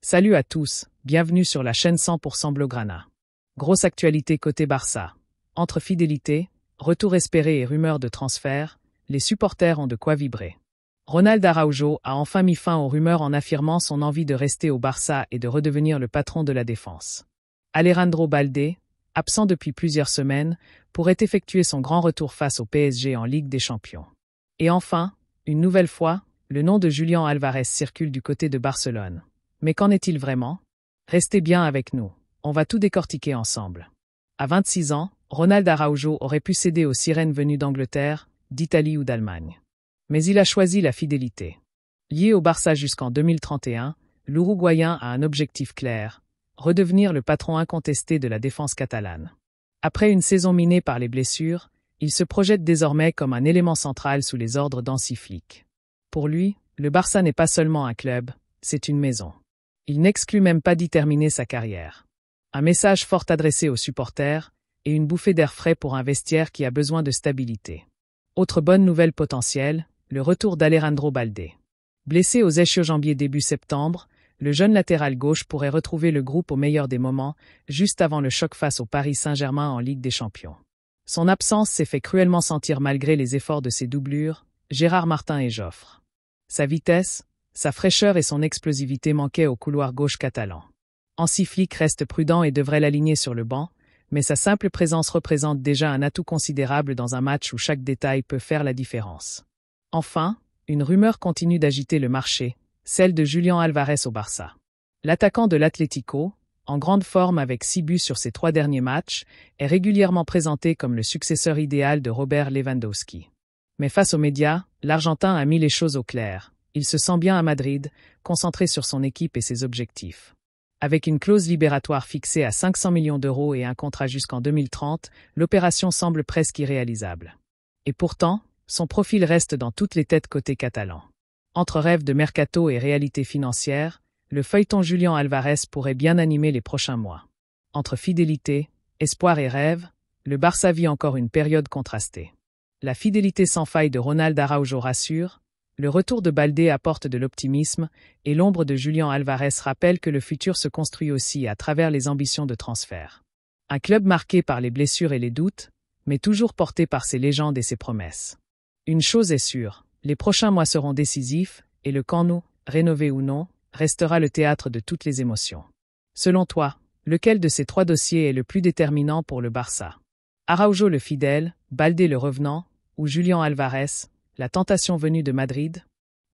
Salut à tous, bienvenue sur la chaîne 100% Blaugrana. Grosse actualité côté Barça. Entre fidélité, retour espéré et rumeurs de transfert, les supporters ont de quoi vibrer. Ronald Araujo a enfin mis fin aux rumeurs en affirmant son envie de rester au Barça et de redevenir le patron de la défense. Alejandro Balde, absent depuis plusieurs semaines, pourrait effectuer son grand retour face au PSG en Ligue des Champions. Et enfin, une nouvelle fois, le nom de Julián Álvarez circule du côté de Barcelone. Mais qu'en est-il vraiment? Restez bien avec nous, on va tout décortiquer ensemble. À 26 ans, Ronald Araujo aurait pu céder aux sirènes venues d'Angleterre, d'Italie ou d'Allemagne. Mais il a choisi la fidélité. Lié au Barça jusqu'en 2031, l'Uruguayen a un objectif clair, redevenir le patron incontesté de la défense catalane. Après une saison minée par les blessures, il se projette désormais comme un élément central sous les ordres d'Hansi Flick. Pour lui, le Barça n'est pas seulement un club, c'est une maison. Il n'exclut même pas d'y terminer sa carrière. Un message fort adressé aux supporters et une bouffée d'air frais pour un vestiaire qui a besoin de stabilité. Autre bonne nouvelle potentielle, le retour d'Alejandro Balde. Blessé aux ischio-jambiers début septembre, le jeune latéral gauche pourrait retrouver le groupe au meilleur des moments, juste avant le choc face au Paris Saint-Germain en Ligue des Champions. Son absence s'est fait cruellement sentir malgré les efforts de ses doublures, Gérard Martin et Joffre. Sa vitesse, sa fraîcheur et son explosivité manquaient au couloir gauche catalan. Hansi Flick reste prudent et devrait l'aligner sur le banc, mais sa simple présence représente déjà un atout considérable dans un match où chaque détail peut faire la différence. Enfin, une rumeur continue d'agiter le marché, celle de Julián Álvarez au Barça. L'attaquant de l'Atlético, en grande forme avec 6 buts sur ses 3 derniers matchs, est régulièrement présenté comme le successeur idéal de Robert Lewandowski. Mais face aux médias, l'Argentin a mis les choses au clair. Il se sent bien à Madrid, concentré sur son équipe et ses objectifs. Avec une clause libératoire fixée à 500 millions d'euros et un contrat jusqu'en 2030, l'opération semble presque irréalisable. Et pourtant, son profil reste dans toutes les têtes côté catalan. Entre rêve de mercato et réalité financière, le feuilleton Julián Álvarez pourrait bien animer les prochains mois. Entre fidélité, espoir et rêve, le Barça vit encore une période contrastée. La fidélité sans faille de Ronald Araujo rassure, le retour de Balde apporte de l'optimisme et l'ombre de Julián Álvarez rappelle que le futur se construit aussi à travers les ambitions de transfert. Un club marqué par les blessures et les doutes, mais toujours porté par ses légendes et ses promesses. Une chose est sûre, les prochains mois seront décisifs et le Camp Nou, rénové ou non, restera le théâtre de toutes les émotions. Selon toi, lequel de ces 3 dossiers est le plus déterminant pour le Barça? Araujo le fidèle, Balde le revenant, ou Julián Álvarez, la tentation venue de Madrid?